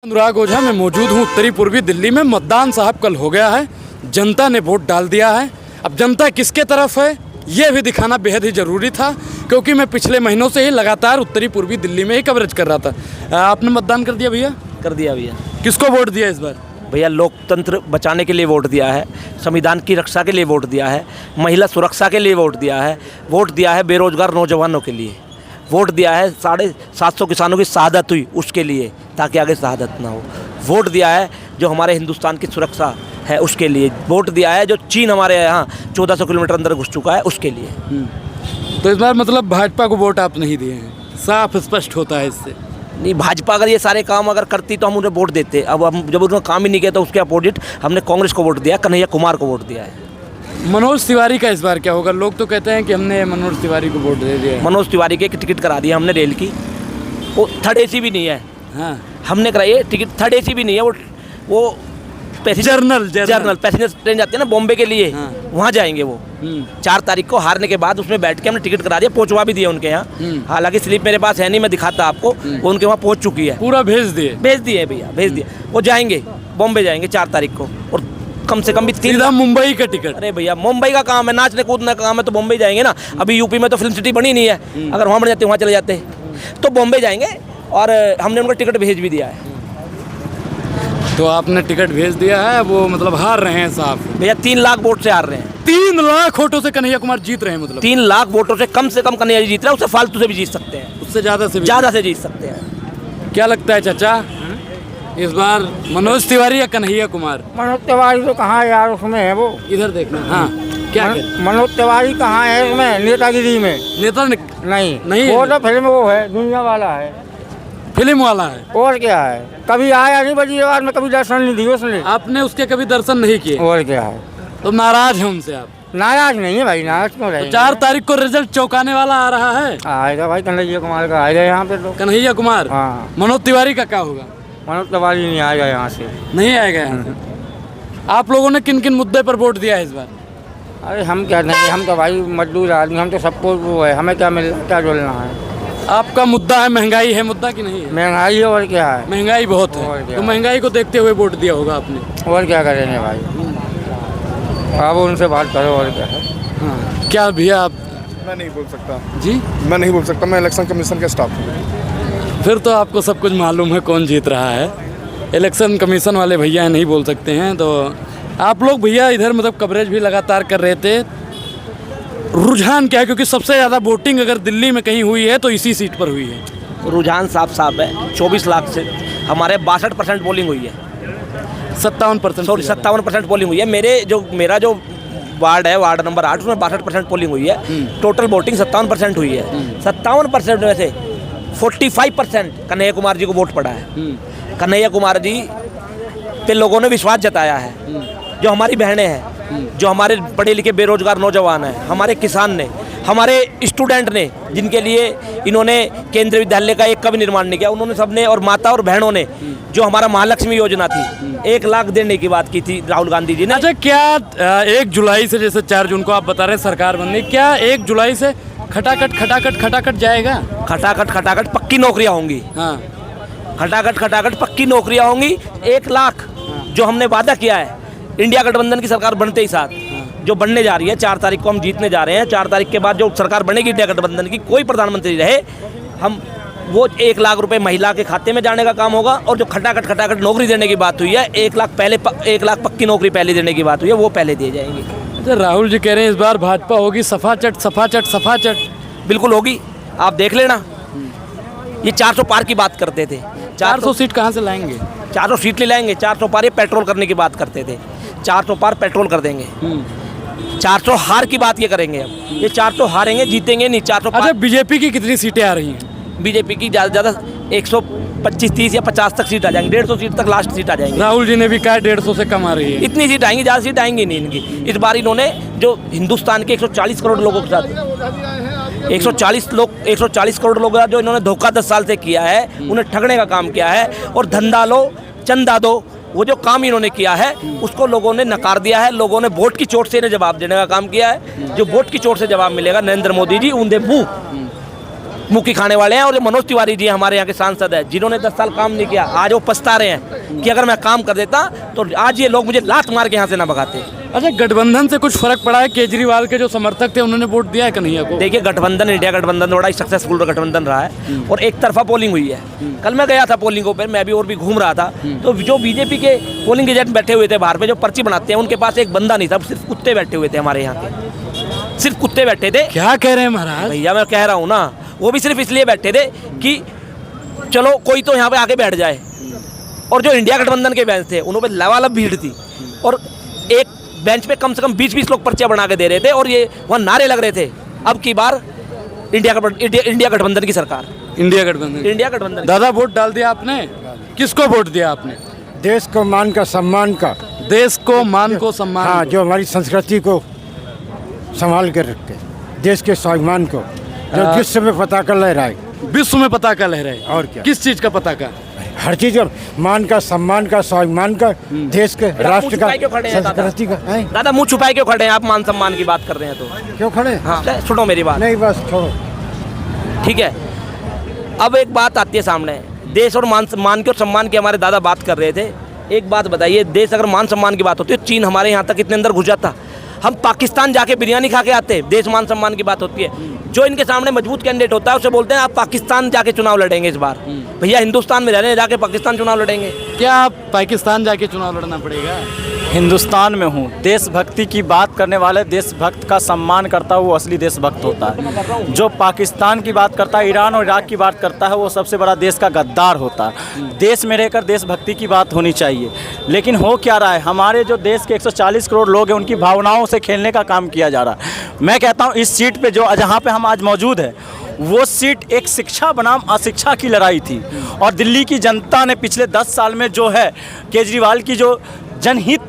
अनुराग ओझा मैं मौजूद हूँ उत्तरी पूर्वी दिल्ली में। मतदान साहब कल हो गया है, जनता ने वोट डाल दिया है। अब जनता किसके तरफ है ये भी दिखाना बेहद ही ज़रूरी था, क्योंकि मैं पिछले महीनों से ही लगातार उत्तरी पूर्वी दिल्ली में ही कवरेज कर रहा था। आपने मतदान कर दिया भैया? कर दिया भैया। किसको वोट दिया इस बार? भैया लोकतंत्र बचाने के लिए वोट दिया है, संविधान की रक्षा के लिए वोट दिया है, महिला सुरक्षा के लिए वोट दिया है, वोट दिया है बेरोजगार नौजवानों के लिए, वोट दिया है 750 किसानों की शहादत हुई उसके लिए ताकि आगे शहादत ना हो, वोट दिया है जो हमारे हिंदुस्तान की सुरक्षा है उसके लिए, वोट दिया है जो चीन हमारे यहाँ 1400 किलोमीटर अंदर घुस चुका है उसके लिए। तो इस बार मतलब भाजपा को वोट आप नहीं दिए हैं, साफ स्पष्ट होता है इससे। नहीं, भाजपा अगर ये सारे काम अगर करती तो हम उन्हें वोट देते। अब हम जब उन्होंने काम ही नहीं किया तो उसके अपोजिट हमने कांग्रेस को वोट दिया, कन्हैया कुमार को वोट दिया है। मनोज तिवारी का इस बार क्या होगा? लोग तो कहते हैं कि हमने मनोज तिवारी को वोट दे दिया। मनोज तिवारी की एक टिकट करा दिया हमने रेल की, वो थर्ड AC भी नहीं है। हाँ, हमने कराई है टिकट, थर्ड AC भी नहीं है, वो जर्नल पैसेंजर ट्रेन जाती है ना बॉम्बे के लिए। हाँ। वहाँ जाएंगे वो 4 तारीख को। हारने के बाद उसमें बैठ के हमने टिकट करा दिया, पहुँचवा भी दिया उनके यहाँ। हालांकि स्लिप मेरे पास है नहीं, मैं दिखाता आपको, वो उनके वहाँ पहुँच चुकी है। पूरा भेज दिए भैया भेज दिए। वो जाएंगे बॉम्बे जाएंगे 4 तारीख को, और कम से कम भी 3 सीधा मुंबई का टिकट। अरे भैया मुंबई का काम है, नाचने कूदने का काम है, तो बॉम्बे जाएंगे ना। अभी यूपी में तो फिल्म सिटी बनी नहीं है, अगर वहाँ बन जाते वहाँ चले जाते, तो बॉम्बे जाएंगे। और हमने उनको टिकट भेज भी दिया है। तो आपने टिकट भेज दिया है, वो मतलब हार रहे हैं साहब भैया 3 लाख वोट से हार रहे हैं। 3 लाख वोटों से कन्हैया कुमार जीत रहे हैं? मतलब 3 लाख वोटों से कम कन्हैया जी जीत रहे हैं, उससे फालतू से भी जीत सकते हैं, उससे ज़्यादा से जीत सकते हैं। क्या लगता है चाचा, इस बार मनोज तिवारी या कन्हैया कुमार? मनोज तिवारी तो कहाँ है यार, उसमें है वो। इधर देखना। हाँ, क्या मनोज तिवारी कहाँ है उसमें? नेतागिरी में नेता नहीं वो तो फिल्म वो है, दुनिया वाला है, फिल्म वाला है। और क्या है, कभी आया नहीं वजीराबाद में, कभी दर्शन नहीं दिए उसने। आपने उसके कभी दर्शन नहीं किए? और क्या है, तो नाराज है उनसे आप? नाराज नहीं है भाई, नाराज क्यों रहे? 4 तारीख को रिजल्ट चौंकाने वाला आ रहा है। आएगा भाई, कन्हैया कुमार का आएगा यहाँ पे तो। कन्हैया कुमार? हाँ। मनोज तिवारी का क्या होगा? मनोज तिवारी नहीं आएगा यहाँ से, नहीं आएगा यहाँ से। आप लोगों ने किन किन मुद्दे पर वोट दिया है इस बार? अरे हम क्या नहीं, हम तो भाई मजदूर आदमी, हम तो सबको वो है, हमें क्या मिल क्या जोड़ना है। आपका मुद्दा है महंगाई, है मुद्दा कि नहीं है? महंगाई है, और क्या है, महंगाई बहुत और है, क्या? तो महंगाई को देखते हुए वोट दिया होगा आपने। और क्या करेंगे भाई, अब उनसे बात करो, और क्या है। हाँ, क्या भैया आप? मैं नहीं बोल सकता जी, मैं नहीं बोल सकता, मैं इलेक्शन कमीशन का स्टाफ हूँ। फिर तो आपको सब कुछ मालूम है कौन जीत रहा है। इलेक्शन कमीशन वाले भैया नहीं बोल सकते हैं। तो आप लोग भैया इधर मतलब कवरेज भी लगातार कर रहे थे, रुझान क्या है? क्योंकि सबसे ज़्यादा वोटिंग अगर दिल्ली में कहीं हुई है तो इसी सीट पर हुई है। रुझान साफ है, 24 लाख से हमारे 62% पोलिंग हुई है। 57% पोलिंग हुई है। मेरा जो वार्ड है, वार्ड नंबर 8, उसमें 62% पोलिंग हुई है। टोटल वोटिंग 57% हुई है। 57% में से 45% कन्हैया कुमार जी को वोट पड़ा है। कन्हैया कुमार जी पे लोगों ने विश्वास जताया है। जो हमारी बहनें हैं, जो हमारे पढ़े लिखे बेरोजगार नौजवान हैं, हमारे किसान ने, हमारे स्टूडेंट ने, जिनके लिए इन्होंने केंद्रीय विद्यालय का एक का भी निर्माण नहीं किया, उन्होंने सबने, और माता और बहनों ने जो हमारा महालक्ष्मी योजना थी 1 लाख देने की बात की थी राहुल गांधी जी ने। अच्छा, क्या 1 जुलाई से, जैसे 4 जून को आप बता रहे हैं सरकार बनने, क्या 1 जुलाई से खटाखट जाएगा? खटाखट पक्की नौकरियां होंगी। हाँ, खटाखट पक्की नौकरियां होंगी। 1 लाख जो हमने वादा किया है इंडिया गठबंधन की सरकार बनते ही साथ, जो बनने जा रही है, 4 तारीख को हम जीतने जा रहे हैं। 4 तारीख के बाद जो सरकार बनेगी इंडिया गठबंधन की, कोई प्रधानमंत्री रहे, हम वो 1 लाख रुपए महिला के खाते में जाने का काम होगा। और जो खटाखट नौकरी देने की बात हुई है, 1 लाख पक्की नौकरी पहले देने की बात हुई है, वो पहले दिए जाएंगे। अच्छा, राहुल जी कह रहे हैं इस बार भाजपा होगी सफाचट। बिल्कुल होगी, आप देख लेना। ये 400 पार की बात करते थे। 400 सीट कहाँ से लाएंगे? 400 सीट ले लाएंगे। 400 पार ये पेट्रोल करने की बात करते थे। 400 पार पेट्रोल कर देंगे। 400 हार की बात ये करेंगे। अब ये 400 हारेंगे, जीतेंगे नहीं। 400 अच्छा, बीजेपी की कितनी सीटें आ रही हैं? बीजेपी की ज़्यादा 125, 30 या 50 तक सीट आ जाएंगी। 150 सीट तक लास्ट सीट आ जाएंगी। राहुल जी ने भी कहा 150 से कम आ रही है। इतनी सीट आएंगी, ज़्यादा सीट आएंगी नहीं इनकी। इस बार इन्होंने जो हिंदुस्तान के 140 करोड़ लोगों के साथ 140 करोड़ लोगों का जो इन्होंने धोखा 10 साल से किया है, उन्हें ठगने का काम किया है। और धंधा लो चंदा दो, वो जो काम इन्होंने किया है उसको लोगों ने नकार दिया है। लोगों ने वोट की चोट से इन्हें जवाब देने का काम किया है। जो वोट की चोट से जवाब मिलेगा, नरेंद्र मोदी जी ऊंधे मुंह मुक्की खाने वाले हैं। और जो मनोज तिवारी जी हमारे यहाँ के सांसद हैं, जिन्होंने 10 साल काम नहीं किया, आज वो पछता रहे हैं कि अगर मैं काम कर देता तो आज ये लोग मुझे लात मार के यहाँ से ना भगाते। अच्छा, गठबंधन से कुछ फर्क पड़ा है? केजरीवाल के जो समर्थक थे उन्होंने वोट दिया है कन्हैया को? देखिए, गठबंधन, इंडिया गठबंधन बड़ा ही सक्सेसफुल गठबंधन रहा है और एक तरफा पोलिंग हुई है। कल मैं गया था पोलिंगों पर, मैं भी और भी घूम रहा था, तो जो बीजेपी के पोलिंग एजेंट बैठे हुए थे बाहर पे, जो पर्ची बनाते हैं, उनके पास एक बंदा नहीं था, सिर्फ कुत्ते बैठे हुए थे हमारे यहाँ के, सिर्फ कुत्ते बैठे थे। क्या कह रहे हैं महाराज? भैया मैं कह रहा हूँ ना, वो भी सिर्फ इसलिए बैठे थे कि चलो कोई तो यहाँ पे आके बैठ जाए। और जो इंडिया गठबंधन के बेंच थे उन पर लवालब भीड़ थी और एक बेंच पे कम से कम 20-20 लोग पर्चे बना के दे रहे थे और ये वहाँ नारे लग रहे थे, अब की बार इंडिया गठबंधन की सरकार। इंडिया गठबंधन। दादा, वोट डाल दिया आपने? किसको वोट दिया आपने? देश को मान का सम्मान का, देश को मान को सम्मान। हाँ, जो हमारी संस्कृति को संभाल कर रखते, देश के स्वाभिमान को, जो विश्व में पताका लहराए। विश्व में पताका लहराए? और क्या? किस चीज का पताका? हर चीज का मान का, सम्मान का, स्वाभिमान का, देश के, राष्ट्र का, संस्कृति का। दादा मुंह छुपाए क्यों खड़े हैं आप? मान सम्मान की बात कर रहे हैं तो क्यों खड़े? हाँ, सुनो मेरी बात। नहीं, बस छोड़ो, ठीक है। अब एक बात आती है सामने, देश और मान के और सम्मान की हमारे दादा बात कर रहे थे। एक बात बताइए, देश अगर मान सम्मान की बात होती है, चीन हमारे यहाँ तक इतने अंदर घुस जाता, हम पाकिस्तान जाके बिरयानी खा के आते। देश मान सम्मान की बात होती है, जो इनके सामने मजबूत कैंडिडेट होता है उसे बोलते हैं आप पाकिस्तान जाके चुनाव लड़ेंगे इस बार। भैया हिंदुस्तान में रह रहे हैं, जाके पाकिस्तान चुनाव लड़ेंगे? क्या आप पाकिस्तान जाके चुनाव लड़ना पड़ेगा? हिंदुस्तान में हूँ। देशभक्ति की बात करने वाले, देशभक्त का सम्मान करता है, वो असली देशभक्त होता है। जो पाकिस्तान की बात करता है, ईरान और इराक की बात करता है, वो सबसे बड़ा देश का गद्दार होता है। देश में रहकर देशभक्ति की बात होनी चाहिए, लेकिन हो क्या रहा है, हमारे जो देश के 140 करोड़ लोग हैं उनकी भावनाओं से खेलने का काम किया जा रहा है। मैं कहता हूँ इस सीट पर जो जहाँ पर हम आज मौजूद है, वो सीट एक शिक्षा बनाम अशिक्षा की लड़ाई थी और दिल्ली की जनता ने पिछले 10 साल में जो है केजरीवाल की जो जनहित,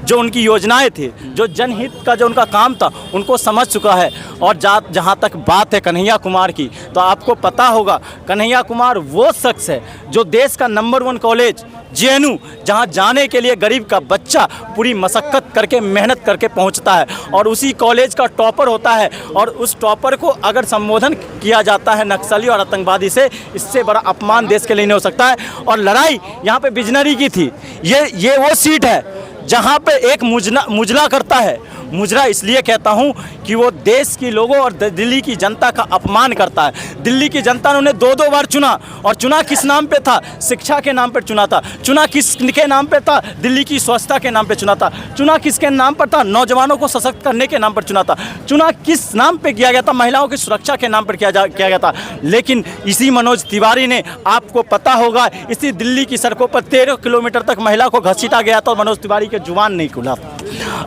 जो उनकी योजनाएं थी, जो जनहित का जो उनका काम था, उनको समझ चुका है। और जहाँ तक बात है कन्हैया कुमार की, तो आपको पता होगा कन्हैया कुमार वो शख्स है जो देश का नंबर 1 कॉलेज JNU, जहाँ जाने के लिए गरीब का बच्चा पूरी मशक्क़त करके, मेहनत करके पहुँचता है और उसी कॉलेज का टॉपर होता है। और उस टॉपर को अगर संबोधन किया जाता है नक्सली और आतंकवादी से, इससे बड़ा अपमान देश के लिए नहीं हो सकता है। और लड़ाई यहाँ पे बिजनरी की थी। ये वो सीट है जहाँ पे एक मुजला करता है। मुजरा इसलिए कहता हूँ कि वो देश की लोगों और दिल्ली की जनता का अपमान करता है। दिल्ली की जनता ने उन्हें 2-2 बार चुना, और चुना किस नाम पे था? शिक्षा के नाम पर चुना था। चुना किसके नाम पे था? दिल्ली की स्वच्छता के नाम पे चुना था। चुना किसके नाम पर था? नौजवानों को सशक्त करने के नाम पर चुना था। चुना किस नाम पे किया गया था? महिलाओं की सुरक्षा के नाम पर किया गया था। लेकिन इसी मनोज तिवारी ने, आपको पता होगा, इसी दिल्ली की सड़कों पर 13 किलोमीटर तक महिला को घसीटा गया था और मनोज तिवारी के जुबान नहीं खुला था।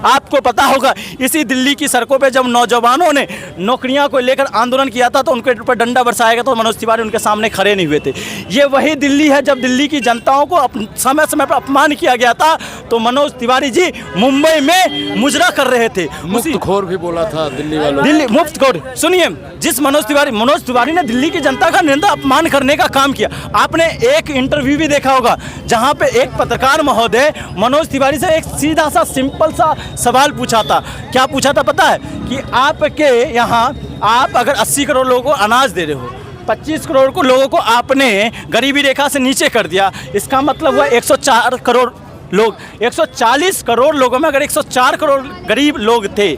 आपको पता होगा इसी दिल्ली की सड़कों पे जब नौजवानों ने नौकरियां को लेकर आंदोलन किया था तो उनके ऊपर डंडा बरसाया गया, तो मनोज तिवारी उनके सामने खड़े नहीं हुए थे। ये वही दिल्ली है जब दिल्ली की जनताओं को समय समय पर अपमान किया गया था, तो मनोज तिवारी जी मुंबई में मुजरा कर रहे थे। मुफ्तखोर भी बोला था दिल्ली वालों। दिल्ली मुफ्तखोर, सुनिए, जिस मनोज तिवारी ने दिल्ली की जनता का निंदा अपमान करने का काम किया। आपने एक इंटरव्यू भी देखा होगा जहां पे एक पत्रकार महोदय मनोज तिवारी से एक सीधा सा सिंपल सा सवाल पूछा था। क्या पूछा था पता है? कि आपके यहाँ आप अगर 80 करोड़ लोगों को अनाज दे रहे हो, 25 करोड़ को लोगों को आपने गरीबी रेखा से नीचे कर दिया, इसका मतलब हुआ 104 करोड़ लोग, 140 करोड़ लोगों में अगर 104 करोड़ गरीब लोग थे,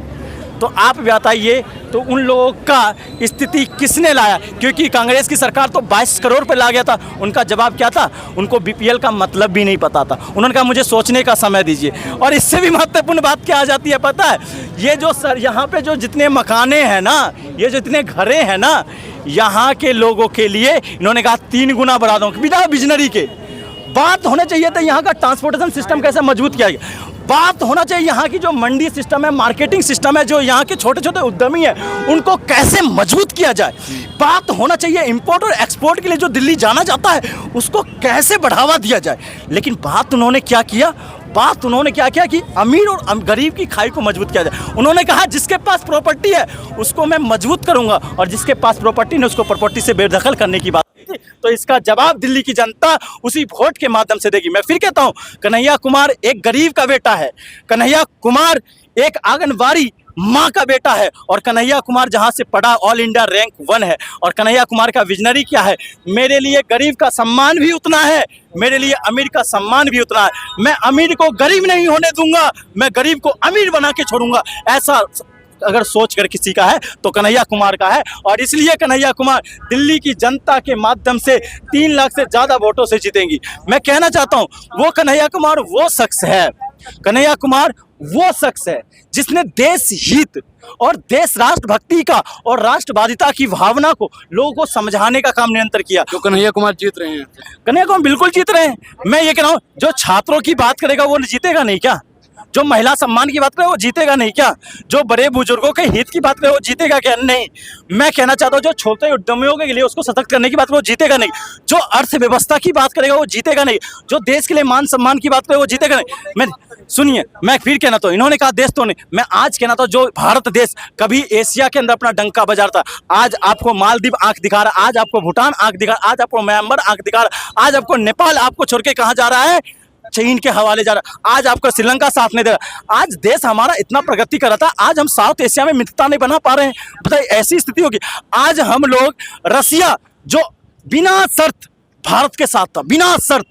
तो आप बताइए तो उन लोगों का स्थिति किसने लाया? क्योंकि कांग्रेस की सरकार तो 22 करोड़ पे ला गया था। उनका जवाब क्या था? उनको BPL का मतलब भी नहीं पता था। उन्होंने कहा मुझे सोचने का समय दीजिए। और इससे भी महत्वपूर्ण बात क्या आ जाती है पता है? ये जो सर यहाँ पे जो जितने मकाने हैं ना, ये जितने घरें हैं ना, यहाँ के लोगों के लिए इन्होंने कहा 3 गुना बढ़ा दो। बिना बिजनरी के बात होना चाहिए था यहाँ का ट्रांसपोर्टेशन सिस्टम कैसे मजबूत किया गया। बात होना चाहिए यहाँ की जो मंडी सिस्टम है, मार्केटिंग सिस्टम है, जो यहाँ के छोटे छोटे उद्यमी हैं उनको कैसे मजबूत किया जाए। बात होना चाहिए इंपोर्ट और एक्सपोर्ट के लिए जो दिल्ली जाना चाहता है उसको कैसे बढ़ावा दिया जाए। लेकिन बात उन्होंने क्या किया? बात उन्होंने क्या किया कि अमीर और गरीब की खाई को मजबूत किया जाए। उन्होंने कहा जिसके पास प्रॉपर्टी है उसको मैं मजबूत करूंगा, और जिसके पास प्रॉपर्टी नहीं उसको प्रॉपर्टी से बेदखल करने की बात। तो इसका जवाब दिल्ली की जनता उसी वोट के माध्यम से देगी। मैं फिर कहता हूं, कन्हैया कुमार एक गरीब का बेटा है। कन्हैया कुमार एक आंगनबाड़ी माँ का बेटा है और कन्हैया कुमार जहाँ से पढ़ा ऑल इंडिया रैंक 1 है। और कन्हैया कुमार का विजनरी क्या है, मेरे लिए गरीब का सम्मान भी उतना है, मेरे लिए अमीर का सम्मान भी उतना है। मैं अमीर को गरीब नहीं होने दूंगा, मैं गरीब को अमीर बना के छोड़ूंगा। ऐसा अगर सोच कर किसी का है तो कन्हैया कुमार का है। और इसलिए कन्हैया कुमार दिल्ली की जनता के माध्यम से 3 लाख से ज़्यादा वोटों से जीतेंगी। मैं कहना चाहता हूँ वो कन्हैया कुमार वो शख्स है, कन्हैया कुमार वो शख्स है जिसने देश हित और देश राष्ट्रभक्ति का और राष्ट्रवादिता की भावना को लोगों को समझाने का काम निरंतर किया। तो कन्हैया कुमार जीत रहे हैं। कन्हैया कुमार बिल्कुल जीत रहे हैं। मैं ये कह रहा हूँ जो छात्रों की बात करेगा वो जीतेगा नहीं क्या? जो महिला सम्मान की बात करे वो जीतेगा नहीं क्या? जो बड़े बुजुर्गों के हित की बात करे वो जीतेगा क्या? नहीं। मैं कहना चाहता हूँ जो छोटे उद्यमियों के लिए उसको सशक्त करने की बात करे वो जीतेगा नहीं। जो अर्थव्यवस्था की बात करेगा वो जीतेगा नहीं। जो देश के लिए मान सम्मान की बात करे वो जीतेगा नहीं। मैं सुनिए, मैं फिर कहना तो इन्होंने कहा देश तो नहीं, मैं आज कहना था जो भारत देश कभी एशिया के अंदर अपना डंका बजा रहा था, आज आपको मालदीव आंख दिखा रहा है, आज आपको भूटान आंख दिखा रहा है, आज आपको म्यांमार आंख दिखा रहा है, आज आपको नेपाल आपको छोड़ के कहाँ जा रहा है? चीन के हवाले जा रहा है। आज आपका श्रीलंका साथ नहीं दे रहा। आज देश हमारा इतना प्रगति कर रहा था, आज हम साउथ एशिया में मित्रता नहीं बना पा रहे हैं। बताइए ऐसी स्थिति होगी। आज हम लोग रसिया जो बिना शर्त भारत के साथ था, बिना शर्त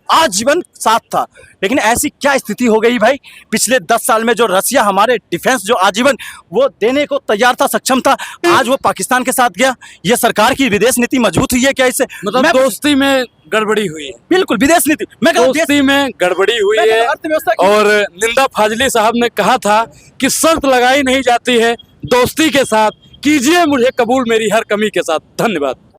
आजीवन साथ था, लेकिन ऐसी क्या स्थिति हो गई भाई? पिछले 10 साल में जो रसिया हमारे डिफेंस जो आजीवन वो देने को तैयार था, सक्षम था, आज वो पाकिस्तान के साथ गया। ये सरकार की विदेश नीति मजबूत हुई है क्या इससे? मतलब दोस्ती में गड़बड़ी हुई है। बिल्कुल विदेश नीति, मैं दोस्ती में गड़बड़ी हुई है। अर्थव्यवस्था और निंदा फाजली साहब ने कहा था कि शर्त लगाई नहीं जाती है, दोस्ती के साथ कीजिए मुझे कबूल मेरी हर कमी के साथ। धन्यवाद।